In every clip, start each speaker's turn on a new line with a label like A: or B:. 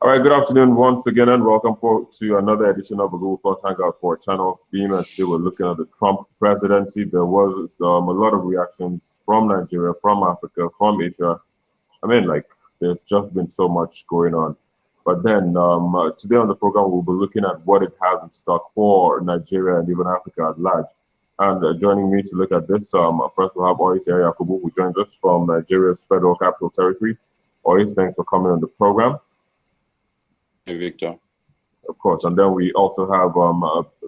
A: All right, good afternoon once again, and welcome to another edition of the Google Plus Hangout for Channel Beam. And today we're looking at the Trump presidency. There was a lot of reactions from Nigeria, from Africa, from Asia. I mean, like, there's just been so much going on. But then today on the program, we'll be looking at what it has in stock for Nigeria and even Africa at large. And joining me to look at this, first we'll have Ois Yakubu, who joins us from Nigeria's Federal Capital Territory. Ois, thanks for coming on the program.
B: Hey, Victor.
A: Of course, and then we also have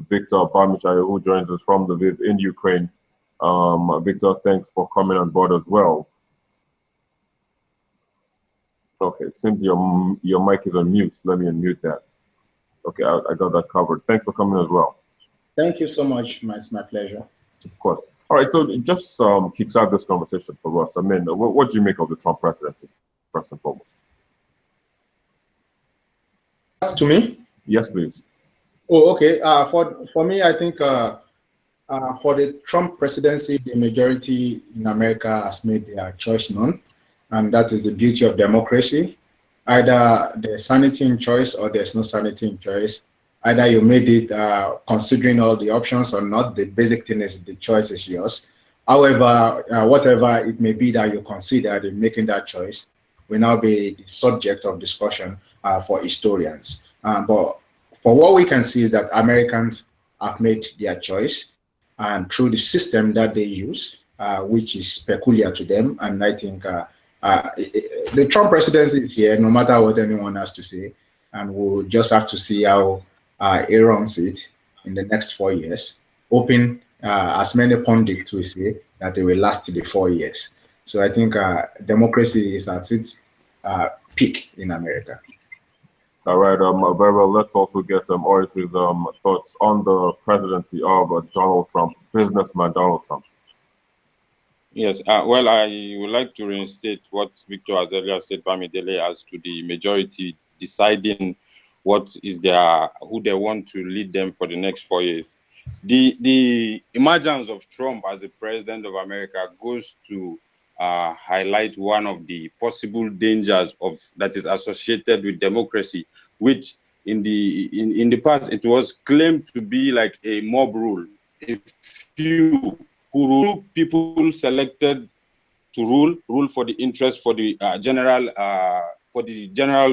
A: Victor Bamishaye, who joins us from Lviv in Ukraine. Victor, thanks for coming on board as well. Okay, it seems your mic is on mute. Let me unmute that. Okay, I got that covered. Thanks for coming as well.
C: Thank you so much. It's my pleasure.
A: Of course. All right, so just kickstart this conversation for us. I mean, what do you make of the Trump presidency, first and foremost?
C: To me?
A: Yes, please.
C: Oh, okay. For me, I think for the Trump presidency, the majority in America has made their choice known, and that is the beauty of democracy. Either there's sanity in choice or there's no sanity in choice. Either you made it considering all the options or not. The basic thing is the choice is yours. However, whatever it may be that you considered in making that choice will now be the subject of discussion for historians. But for what we can see is that Americans have made their choice, and through the system that they use, which is peculiar to them. And I think the Trump presidency is here, no matter what anyone has to say, and we'll just have to see how he runs it in the next 4 years, hoping, as many pundits will say, that they will last the 4 years. So I think democracy is at its peak in America.
A: All right, very well. Let's also get Oris's thoughts on the presidency of Donald Trump, businessman Donald Trump.
B: Yes, well, I would like to reinstate what Victor has earlier said, Bamidele, as to the majority deciding what is who they want to lead them for the next 4 years. The emergence of Trump as the president of America goes to highlight one of the possible dangers that is associated with democracy, which in the past it was claimed to be like a mob rule. A few who rule, people selected to rule for the interest, for the general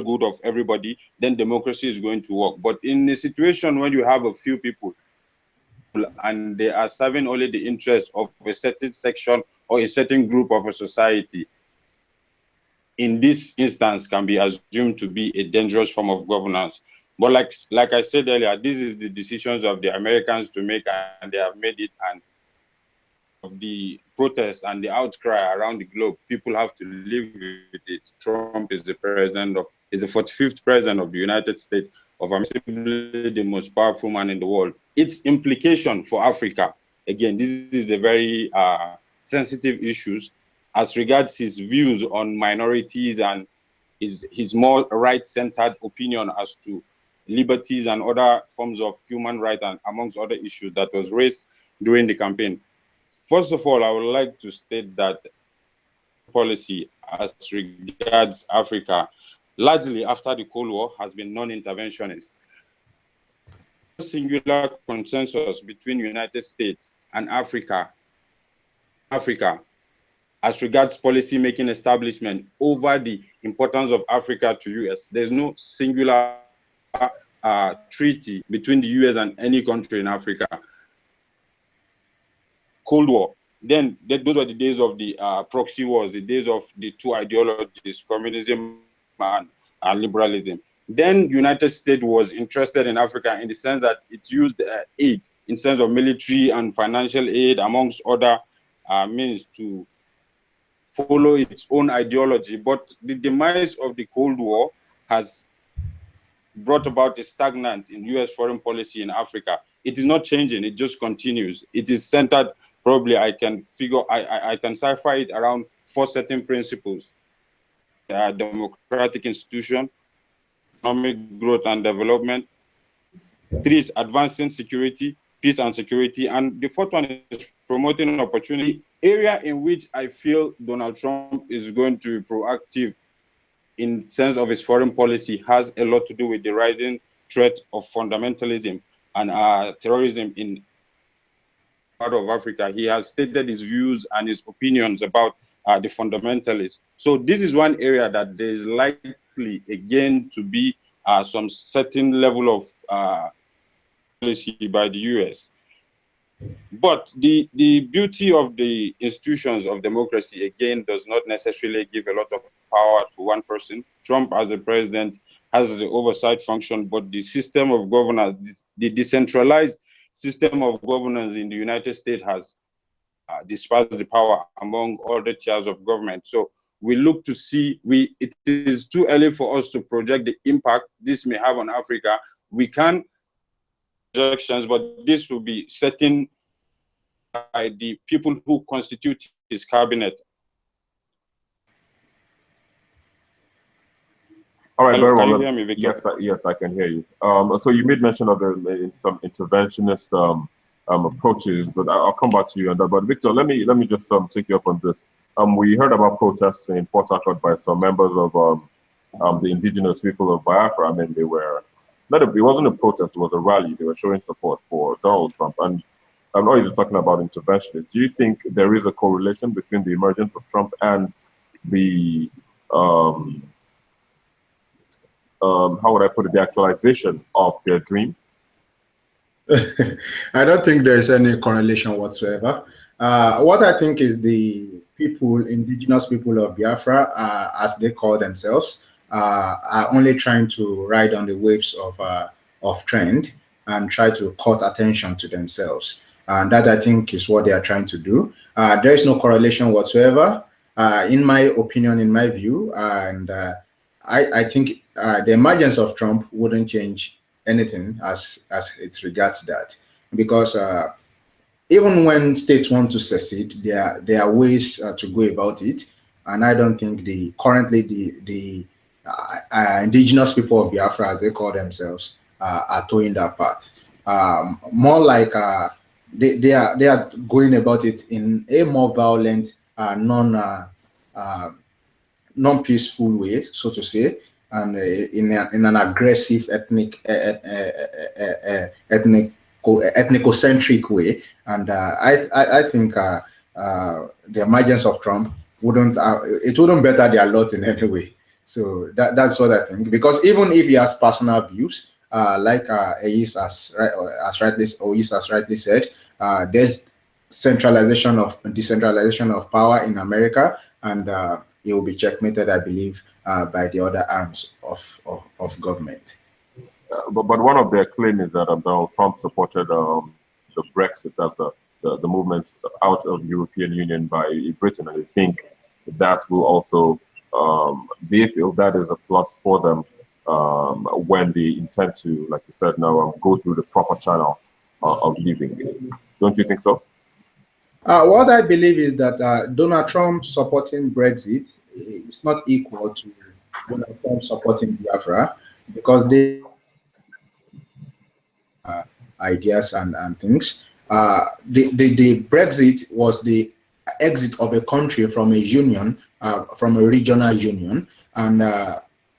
B: good of everybody, then democracy is going to work. But in a situation when you have a few people and they are serving only the interest of a certain section or a certain group of a society, in this instance can be assumed to be a dangerous form of governance. But like I said earlier, this is the decisions of the Americans to make, and they have made it. And of the protests and the outcry around the globe, people have to live with it. Trump is the 45th president of the United States of America, the most powerful man in the world. Its implication for Africa, again, this is a very sensitive issues as regards his views on minorities and his more right-centered opinion as to liberties and other forms of human rights, and amongst other issues that was raised during the campaign. First of all, I would like to state that policy as regards Africa, largely after the Cold War, has been non-interventionist. Singular consensus between United States and Africa as regards policy-making establishment over the importance of Africa to US. There's no singular treaty between the US and any country in Africa. Cold War. Then those were the days of the proxy wars, the days of the two ideologies, communism and liberalism. Then United States was interested in Africa in the sense that it used aid in sense of military and financial aid, amongst other means, to follow its own ideology. But the demise of the Cold War has brought about a stagnant in US foreign policy in Africa. It is not changing, it just continues. It is centered, probably I can cipher it around 4 certain principles. Democratic institution, economic growth and development. 3 is advancing security, peace and security. And the 4th one is promoting an opportunity, area in which I feel Donald Trump is going to be proactive in sense of his foreign policy, has a lot to do with the rising threat of fundamentalism and terrorism in part of Africa. He has stated his views and his opinions about the fundamentalists. So this is one area that there is likely again to be some certain level of policy by the US. But the beauty of the institutions of democracy, again, does not necessarily give a lot of power to one person. Trump, as a president, has the oversight function, but the system of governance, the decentralized system of governance in the United States has dispersed the power among all the tiers of government. So we look to see, it is too early for us to project the impact this may have on Africa. We can projections, but this will be setting by the people who constitute his cabinet.
A: All right,
B: Hello,
A: very well.
B: can you hear me, Victor?
A: Yes, I can hear you. So you made mention of some interventionist approaches, but I'll come back to you on that. But Victor, let me just take you up on this. We heard about protests in Port Harcourt by some members of the indigenous people of Biafra. I mean, they were it wasn't a protest; it was a rally. They were showing support for Donald Trump, and I'm not even talking about interventionists. Do you think there is a correlation between the emergence of Trump and the how would I put it, the actualization of their dream?
C: I don't think there's any correlation whatsoever. What I think is the people, indigenous people of Biafra, as they call themselves, are only trying to ride on the waves of trend and try to cut attention to themselves. And that, I think, is what they are trying to do. There is no correlation whatsoever, in my opinion, in my view. And I think the emergence of Trump wouldn't change anything as it regards that, because even when states want to secede, there are ways to go about it, and I don't think currently the indigenous people of Biafra, as they call themselves, are towing that path. More like they are going about it in a more violent, non-peaceful way, so to say, and in an aggressive ethnicocentric way. And I think the emergence of Trump wouldn't better their lot in any way. So that's what I think. Because even if he has personal views, like Oyis has rightly said, there's decentralization of power in America, and it will be checkmated, I believe, by the other arms of government.
A: But one of their claims is that Donald Trump supported the Brexit, as the movement out of the European Union by Britain, and I think that will also they feel that is a plus for them when they intend to, like you said, now go through the proper channel of leaving. Don't you think so?
C: What I believe is that Donald Trump supporting Brexit is not equal to Donald Trump supporting Biafra, because they ideas and things. The Brexit was the exit of a country from a union, from a regional union, and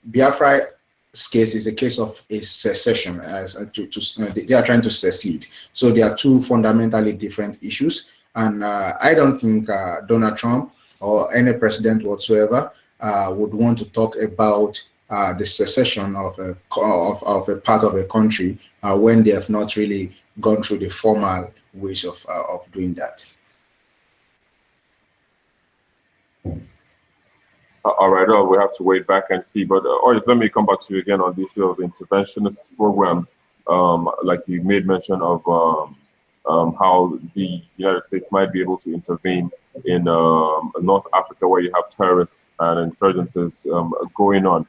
C: Biafra's case is a case of a secession. They are trying to secede. So there are two fundamentally different issues, and I don't think Donald Trump or any president whatsoever would want to talk about the secession of a part of a country when they have not really gone through the formal ways of doing that.
A: All right, we have to wait back and see. But let me come back to you again on the issue of interventionist programs. Like you made mention of how the United States might be able to intervene in North Africa, where you have terrorists and insurgencies going on.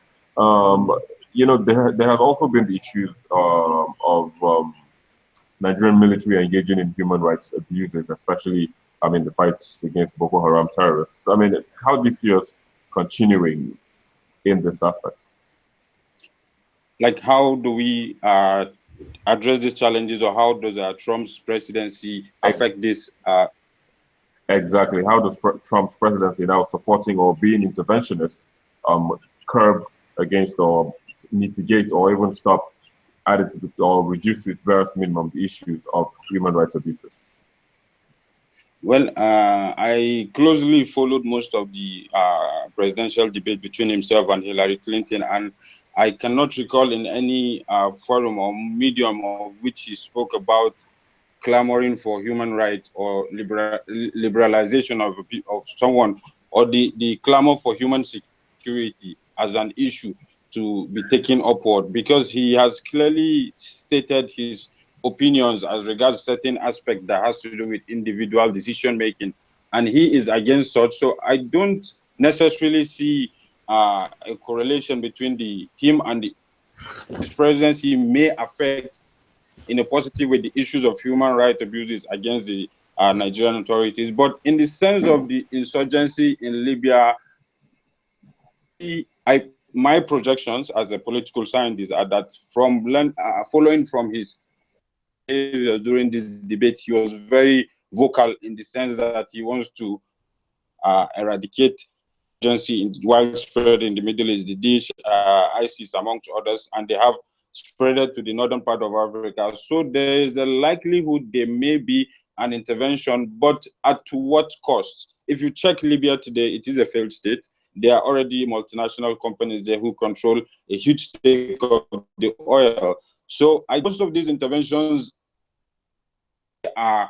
A: There has also been the issues of Nigerian military engaging in human rights abuses, especially, the fights against Boko Haram terrorists. How do you see us continuing in this aspect?
B: Like, how do we address these challenges, or how does Trump's presidency affect this?
A: Exactly. How does Trump's presidency, now supporting or being interventionist, curb against or mitigate or even stop added to or reduce to its barest minimum the issues of human rights abuses?
B: Well, I closely followed most of the presidential debate between himself and Hillary Clinton, and I cannot recall in any forum or medium of which he spoke about clamoring for human rights or liberalization of someone, or the clamor for human security as an issue to be taken upward, because he has clearly stated his opinions as regards certain aspects that has to do with individual decision making, and he is against such. So I don't necessarily see a correlation between him and his presidency may affect in a positive way the issues of human rights abuses against the Nigerian authorities. But in the sense of the insurgency in Libya, my projections as a political scientist are that from following from his behaviors during this debate, he was very vocal in the sense that he wants to eradicate insurgency widespread in the Middle East, the Dish, ISIS, amongst others, and they have spread it to the northern part of Africa. So there is a likelihood there may be an intervention, but at what cost? If you check Libya today, it is a failed state. There are already multinational companies there who control a huge stake of the oil. So most of these interventions are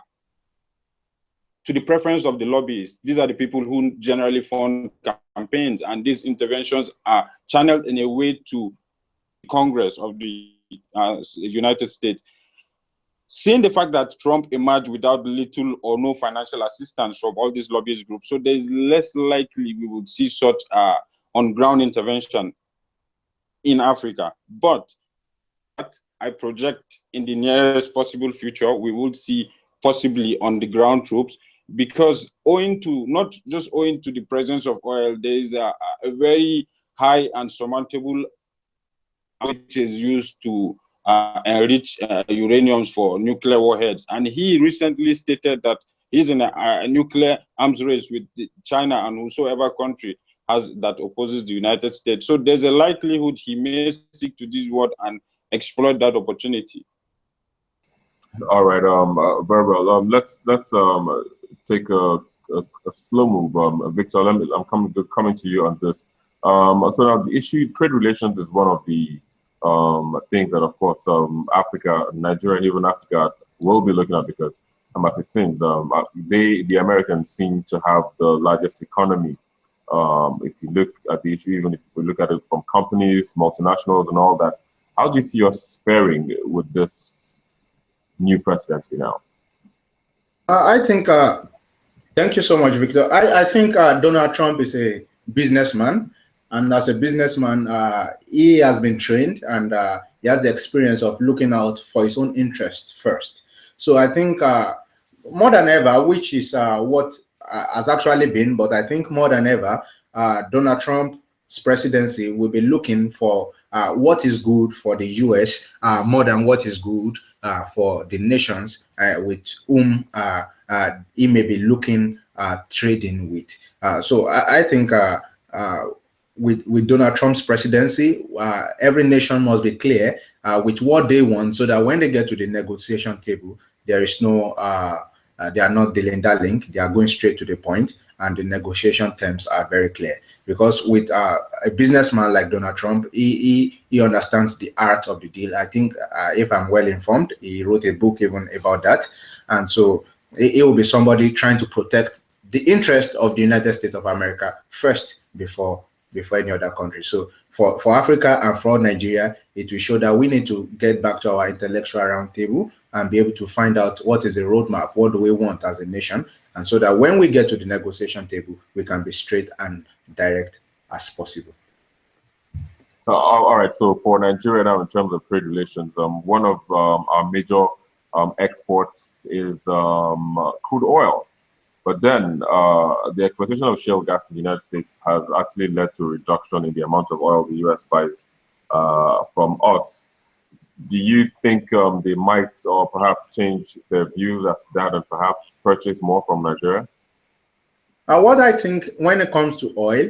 B: to the preference of the lobbyists. These are the people who generally fund campaigns, and these interventions are channeled in a way to Congress of the United States. Seeing the fact that Trump emerged without little or no financial assistance from all these lobbyist groups, so there is less likely we would see such on-ground intervention in Africa. But I project in the nearest possible future, we will see possibly on the ground troops, because not just owing to the presence of oil, there is a very high and surmountable which is used to enrich uraniums for nuclear warheads. And he recently stated that he's in a nuclear arms race with China and whosoever country that opposes the United States. So there's a likelihood he may stick to this word and exploit that opportunity.
A: All right, very well. Let's take a slow move. Victor, I'm coming to you on this. So now the issue, trade relations is one of the things that, of course, Africa, Nigeria, and even Africa will be looking at, because, as it seems, the Americans seem to have the largest economy. If you look at the issue, even if we look at it from companies, multinationals, and all that, how do you see us faring with this new presidency now?
C: I think, thank you so much, Victor. I think Donald Trump is a businessman. And as a businessman, he has been trained, and he has the experience of looking out for his own interests first. So I think more than ever, which is what has actually been, but I think more than ever, Donald Trump's presidency will be looking for what is good for the US more than what is good for the nations with whom he may be looking trading with. So I think with Donald Trump's presidency, every nation must be clear with what they want, so that when they get to the negotiation table, there is no, they are not dilly-dallying, they are going straight to the point, and the negotiation terms are very clear. Because with a businessman like Donald Trump, he understands the art of the deal. I think, if I'm well informed, he wrote a book even about that. And so he will be somebody trying to protect the interest of the United States of America first before any other country. So for Africa and for Nigeria, it will show that we need to get back to our intellectual roundtable and be able to find out what is the roadmap, what do we want as a nation, and so that when we get to the negotiation table, we can be straight and direct as possible.
A: All right, so for Nigeria now, in terms of trade relations, one of our major exports is crude oil. But then the exploitation of shale gas in the United States has actually led to a reduction in the amount of oil the US buys from us. Do you think they might or perhaps change their views as to that and perhaps purchase more from Nigeria?
C: What I think when it comes to oil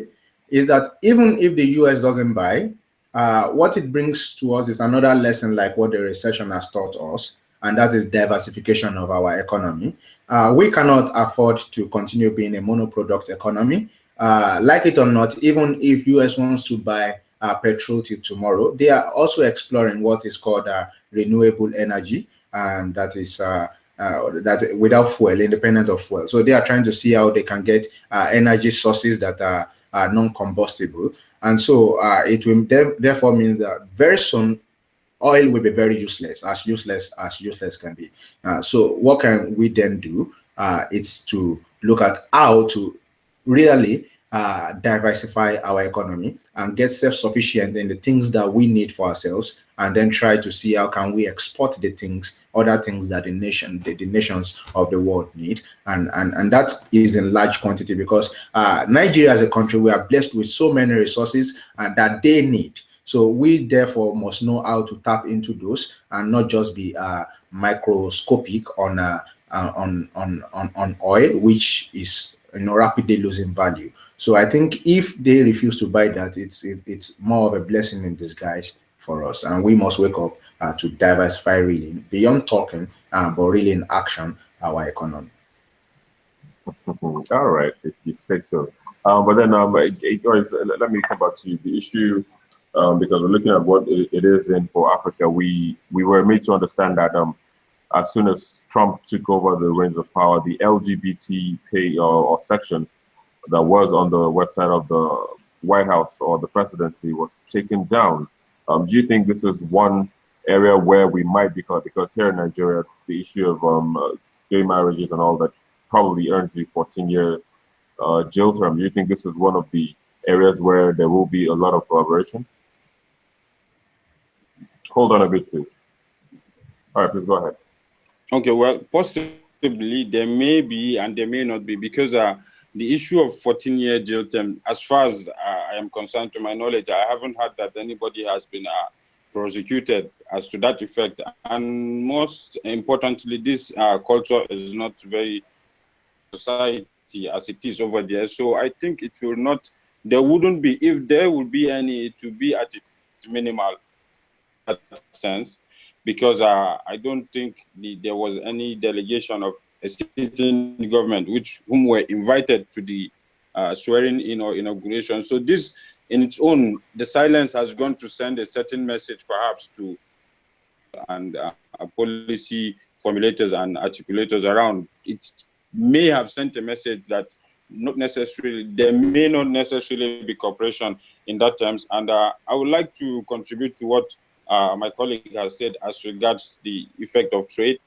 C: is that even if the US doesn't buy, What it brings to us is another lesson like what the recession has taught us, and that is diversification of our economy. We cannot afford to continue being a monoproduct economy. Like it or not, even if US wants to buy petrol till tomorrow, they are also exploring what is called renewable energy, and that is that without fuel, independent of fuel. So they are trying to see how they can get energy sources that are non-combustible, and so it will therefore mean that very soon oil will be very useless as useless can be. So what can we then do? It's to look at how to really diversify our economy and get self-sufficient in the things that we need for ourselves, and then try to see how can we export the things, other things that the nations of the world need, and that is in large quantity, because Nigeria as a country, we are blessed with so many resources that they need. So we therefore must know how to tap into those and not just be microscopic on oil, which is rapidly losing value. So I think if they refuse to buy that, it's more of a blessing in disguise for us, and we must wake up to diversify really beyond talking, but really in action our economy.
A: All right, if you say so. But then, guys, let me come back to you. The issue, because we're looking at what it is in for Africa, we were made to understand that as soon as Trump took over the reins of power, the LGBT pay or section that was on the website of the White House or the presidency was taken down. Do you think this is one area where we might be caught? Because here in Nigeria, the issue of gay marriages and all that probably earns you 14-year jail term. Do you think this is one of the areas where there will be a lot of collaboration? Hold on a bit, please. All right, please go ahead.
B: Okay, well, possibly there may be and there may not be, because the issue of 14-year jail term, as far as I am concerned, to my knowledge, I haven't heard that anybody has been prosecuted as to that effect. And most importantly, this culture is not very society as it is over there. So I think it will not, there wouldn't be, if there would be any, to be at its minimal in that sense, because I don't think there was any delegation of a sitting government whom were invited to the swearing in or inauguration. So this in its own, the silence has gone to send a certain message perhaps to and policy formulators and articulators around. It may have sent a message that there may not necessarily be cooperation in that terms. And I would like to contribute to what my colleague has said as regards the effect of trade.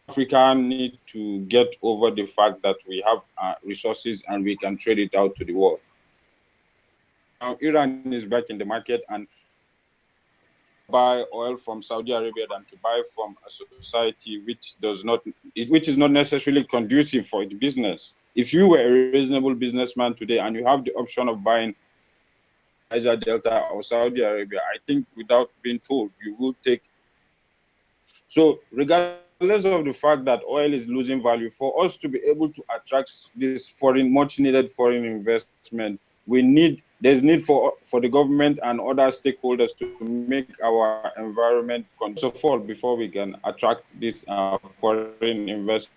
B: Africa need to get over the fact that we have resources and we can trade it out to the world. Now, Iran is back in the market and buy oil from Saudi Arabia than to buy from a society which is not necessarily conducive for its business. If you were a reasonable businessman today and you have the option of buying Niger Delta or Saudi Arabia, I think without being told, you will take. So regardless of the fact that oil is losing value, for us to be able to attract this much needed foreign investment, there's need for the government and other stakeholders to make our environment conducive before we can attract this foreign investment.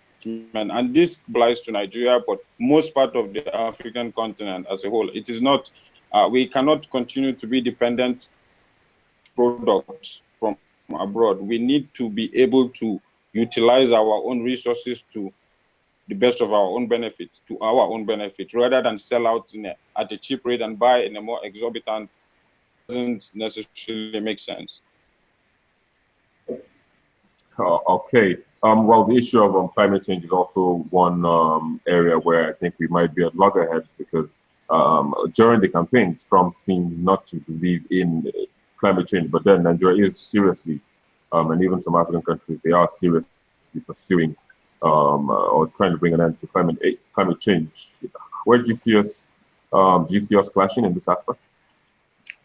B: And this applies to Nigeria, but most part of the African continent as a whole. It is not, we cannot continue to be dependent products from abroad. We need to be able to utilize our own resources to the best of our own benefit, rather than sell out at a cheap rate and buy in a more exorbitant. Doesn't necessarily make sense.
A: Okay. Well, the issue of climate change is also one area where I think we might be at loggerheads, because during the campaigns, Trump seemed not to believe in climate change, but then Nigeria is seriously, and even some African countries, they are seriously pursuing or trying to bring an end to climate change. Where do you see us? Do you see us clashing in this aspect?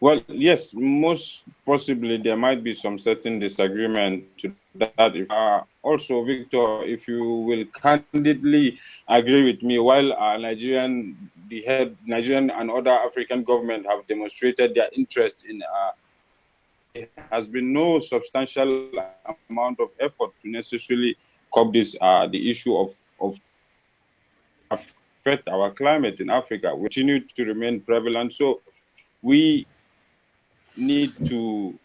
B: Well, yes, most possibly there might be some certain disagreement to that. If also, Victor, if you will candidly agree with me, while Nigerian the Nigerian and other African government have demonstrated their interest in. There has been no substantial amount of effort to necessarily curb this the issue of affect our climate in Africa. We continue to remain prevalent, so we need to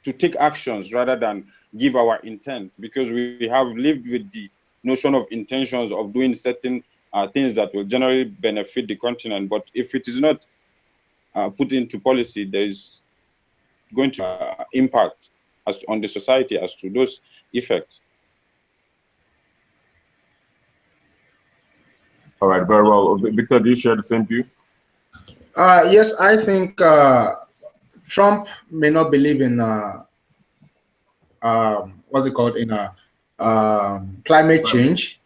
B: take actions rather than give our intent, because we have lived with the notion of intentions of doing certain things that will generally benefit the continent. But if it is not put into policy, there is going to impact on the society as to those effects.
A: All right, very well. Victor, do you share the same view?
C: Yes, I think Trump may not believe in what's it called, in climate change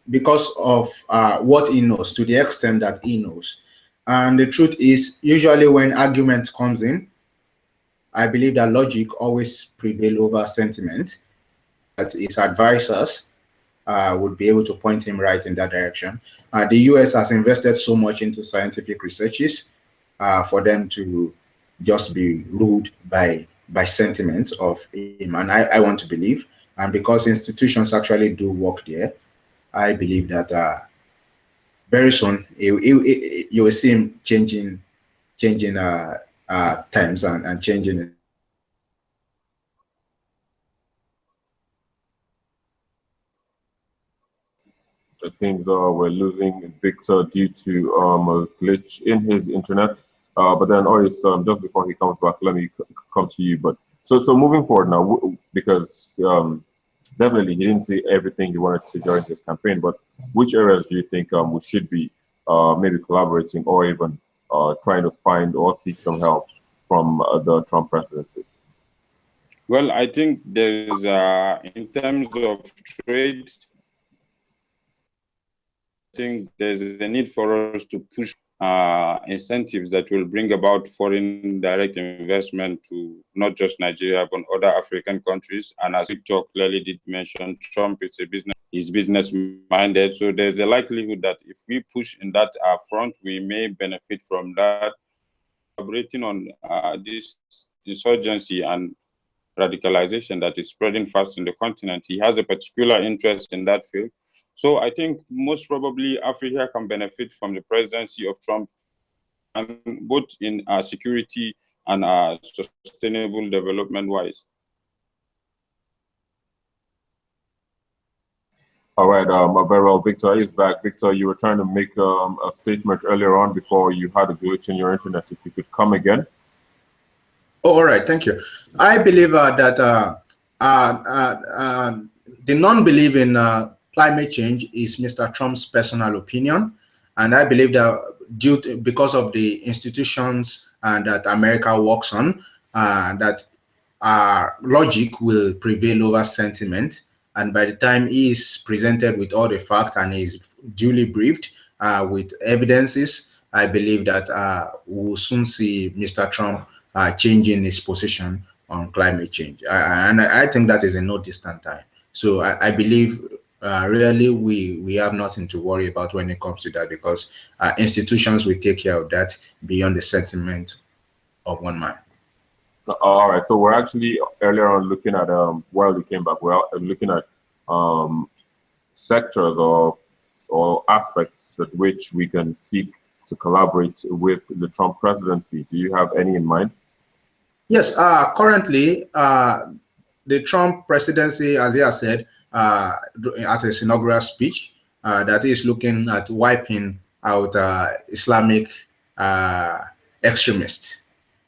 C: because of what he knows, to the extent that he knows. And the truth is, usually when argument comes in, I believe that logic always prevails over sentiment. That his advisors would be able to point him right in that direction. The US has invested so much into scientific researches for them to just be ruled by sentiment of him. And I want to believe, and because institutions actually do work there, I believe that very soon you will see him changing terms and changing it.
A: It seems we're losing Victor due to a glitch in his internet. But then, just before he comes back, let me come to you. But so moving forward now, because definitely he didn't say everything he wanted to say during his campaign. But which areas do you think we should be maybe collaborating or even trying to find or seek some help from the Trump presidency?
B: Well, I think there's in terms of trade, I think there's a need for us to push incentives that will bring about foreign direct investment to not just Nigeria, but other African countries. And as Victor clearly did mention, Trump is business minded. So there's a likelihood that if we push in that front, we may benefit from that. Collaborating on this insurgency and radicalization that is spreading fast in the continent. He has a particular interest in that field. So I think most probably Africa can benefit from the presidency of Trump, and both in security and sustainable development wise.
A: All right, very well. Victor is back. Victor, you were trying to make a statement earlier on before you had a glitch in your internet. If you could come again.
C: Oh, all right, thank you. I believe that the non-belief in climate change is Mr. Trump's personal opinion, and I believe that because of the institutions that America works on, that logic will prevail over sentiment. And by the time he is presented with all the facts and is duly briefed with evidences, I believe that we'll soon see Mr. Trump changing his position on climate change. And I think that is in no distant time. So I believe really we have nothing to worry about when it comes to that, because institutions will take care of that beyond the sentiment of one man.
A: All right, so we're actually earlier on looking at while we came back, we're looking at sectors or aspects at which we can seek to collaborate with the Trump presidency. Do you have any in mind?
C: Yes, currently the Trump presidency, as he has said at his inaugural speech, that is looking at wiping out Islamic extremists.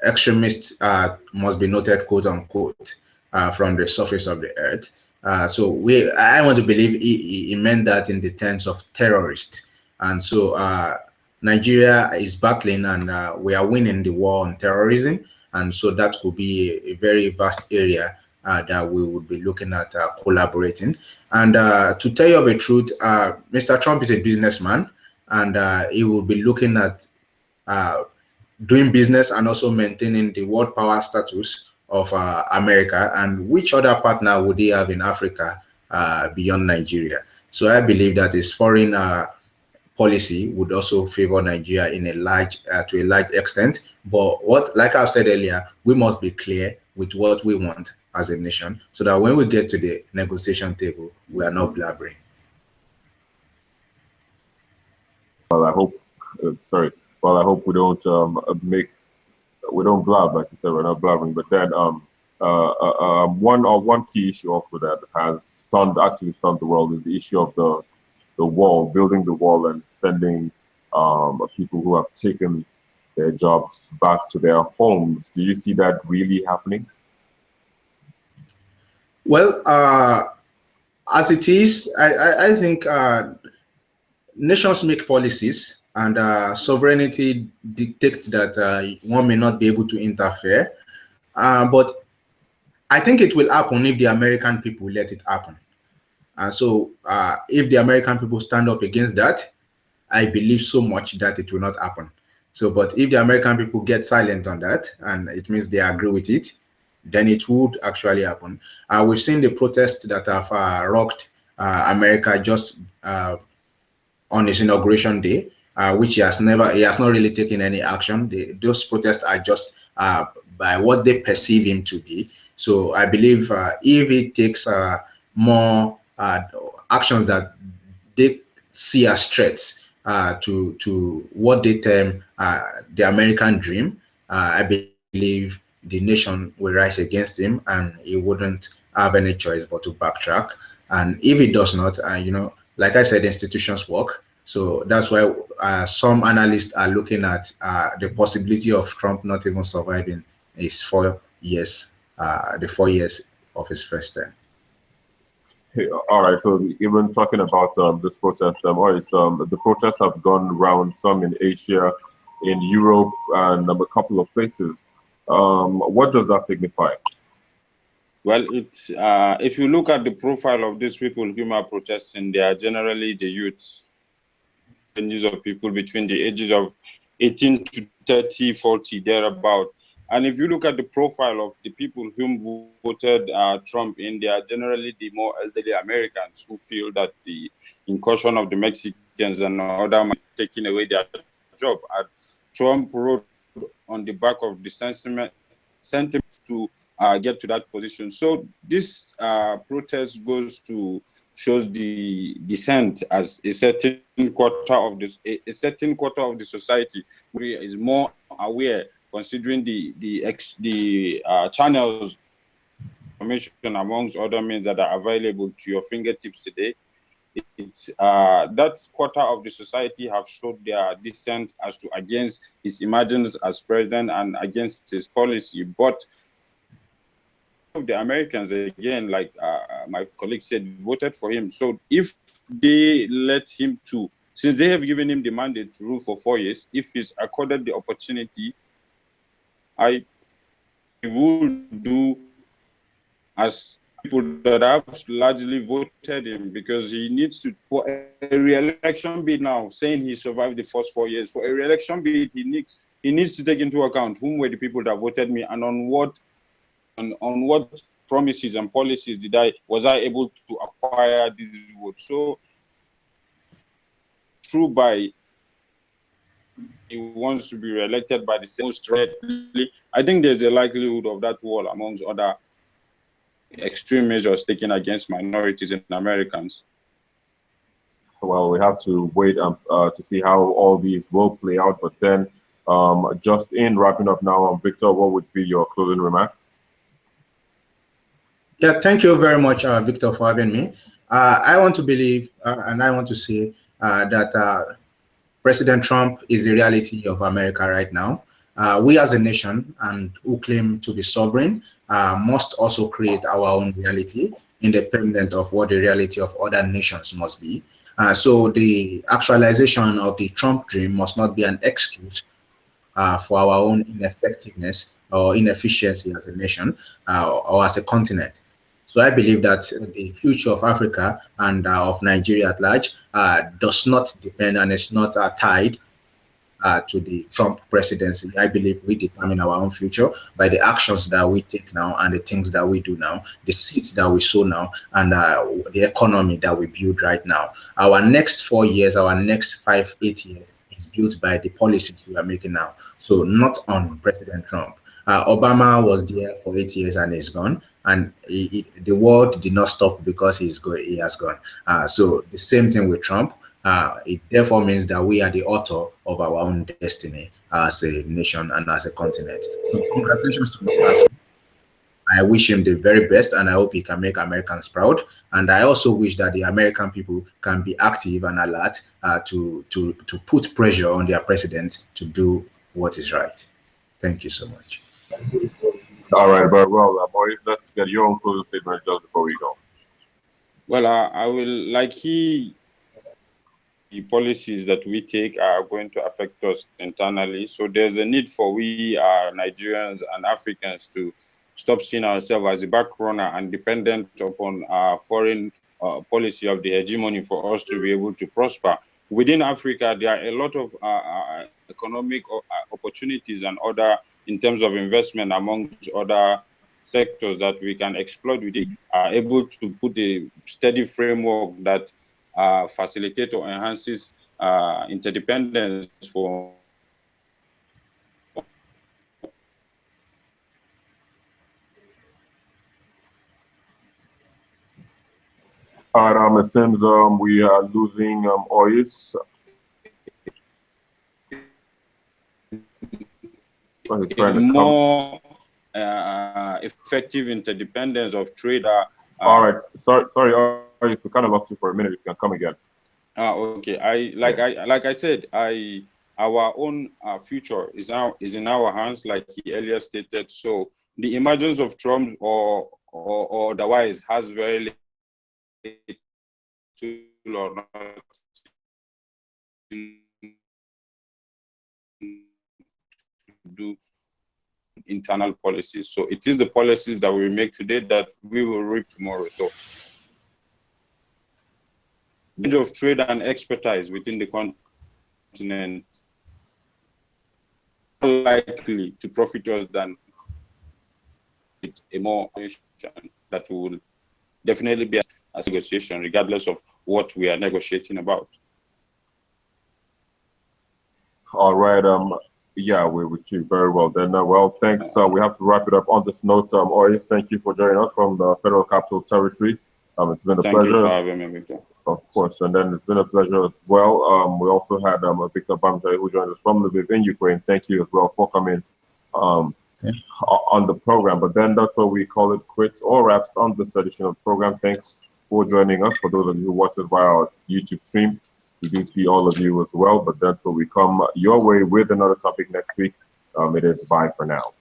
C: Extremists must be noted, quote unquote, from the surface of the earth. So I want to believe he meant that in the terms of terrorists. And so Nigeria is battling, and we are winning the war on terrorism. And so that could be a very vast area that we would be looking at collaborating. And to tell you the truth, Mr. Trump is a businessman, and he will be looking at doing business and also maintaining the world power status of America. And which other partner would he have in Africa beyond Nigeria? So I believe that his foreign policy would also favor Nigeria in a large to a large extent. But like I've said earlier, we must be clear with what we want as a nation, so that when we get to the negotiation table, we are not blabbering.
A: Well, I hope. Sorry. Well, I hope we don't we don't blab, like you said, we're not blabbering. But then one key issue also that has actually stunned the world is the issue of the wall, building the wall and sending people who have taken their jobs back to their homes. Do you see that really happening?
C: Well, as it is, I think nations make policies, and sovereignty dictates that one may not be able to interfere. But I think it will happen if the American people let it happen. So if the American people stand up against that, I believe so much that it will not happen. So, but if the American people get silent on that, and it means they agree with it, then it would actually happen. We've seen the protests that have rocked America just on his inauguration day, which he has not really taken any action. Those protests are just by what they perceive him to be. So I believe if it takes more actions that they see as threats to what they term the American dream, I believe the nation will rise against him, and he wouldn't have any choice but to backtrack. And if it does not, like I said, institutions work. So that's why some analysts are looking at the possibility of Trump not even surviving his 4 years, the 4 years of his first term.
A: All right. So even talking about this protest, the protests have gone around, some in Asia, in Europe, and a couple of places. What does that signify?
B: Well, it's if you look at the profile of these people who are protesting, they are generally the youths, ranges of people between the ages of 18 to 30, 40, thereabout. And if you look at the profile of the people whom voted Trump in, they are generally the more elderly Americans who feel that the incursion of the Mexicans and other taking away their job. And Trump wrote on the back of the sentiment to get to that position. So this protest shows the dissent as a certain quarter of this, a certain quarter of the society is more aware, considering the channels information amongst other means that are available to your fingertips today. It's that quarter of the society have showed their dissent as to against his emergence as president and against his policy. But of the Americans, again, like my colleague said, voted for him. So if they let him to, since they have given him the mandate to rule for 4 years, if he's accorded the opportunity, I will do as people that have largely voted him, because he needs to, for a re-election bid now, saying he survived the first 4 years, for a re-election bid, he needs to take into account whom were the people that voted me, and on what promises and policies was I able to acquire this vote. So true by he wants to be re-elected by the same strongly, I think there's a likelihood of that wall amongst other extreme measures taken against minorities and Americans.
A: Well, we have to wait to see how all these will play out. But then, just in wrapping up now, Victor, what would be your closing remark?
C: Yeah, thank you very much, Victor, for having me. I want to believe and I want to say that President Trump is the reality of America right now. We as a nation and who claim to be sovereign must also create our own reality, independent of what the reality of other nations must be. So the actualization of the Trump dream must not be an excuse for our own ineffectiveness or inefficiency as a nation or as a continent. So I believe that the future of Africa and of Nigeria at large does not depend and is not tied to the Trump presidency. I believe we determine our own future by the actions that we take now and the things that we do now, the seeds that we sow now, and the economy that we build right now. Our next 4 years, our next 5, 8 years is built by the policies we are making now. So not on President Trump. Obama was there for 8 years and is gone, and the world did not stop because he has gone. So the same thing with Trump. It therefore means that we are the author of our own destiny as a nation and as a continent. So congratulations to Mr. I wish him the very best, and I hope he can make Americans proud. And I also wish that the American people can be active and alert to put pressure on their president to do what is right. Thank you so much.
A: All right, very well, Maurice, let's get your own closing statement just before we go.
B: Well, I will, the policies that we take are going to affect us internally. So there's a need for we Nigerians and Africans to stop seeing ourselves as a back runner and dependent upon foreign policy of the hegemony for us to be able to prosper. Within Africa, there are a lot of economic opportunities and other, in terms of investment amongst other sectors that we can exploit with it, are able to put a steady framework that facilitates or enhances interdependence for
A: All right, it seems we are losing Ois.
B: More effective interdependence of trade.
A: All right, sorry, Ois, we kind of lost you for a minute. You can come again.
B: Okay. Like I said, our own future is in our hands, like he earlier stated. So the emergence of Trump or otherwise has very little or not do internal policies. So it is the policies that we make today that we will reap tomorrow. So the of trade and expertise within the continent are likely to profit us than a more that will definitely be a negotiation, regardless of what we are negotiating about.
A: All right. Yeah, we're with you very well. Then, well, thanks. We have to wrap it up on this note. Ois, thank you for joining us from the Federal Capital Territory. It's been a pleasure.
B: Thank you for having me, Victor.
A: Of course, and then it's been a pleasure as well. We also had Victor Bamzai, who joined us from Lviv in Ukraine. Thank you as well for coming on the program. But then that's where we call it quits or wraps on this edition of the program. Thanks for joining us. For those of you who watch us via our YouTube stream, we do see all of you as well. But that's where we come your way with another topic next week. It is bye for now.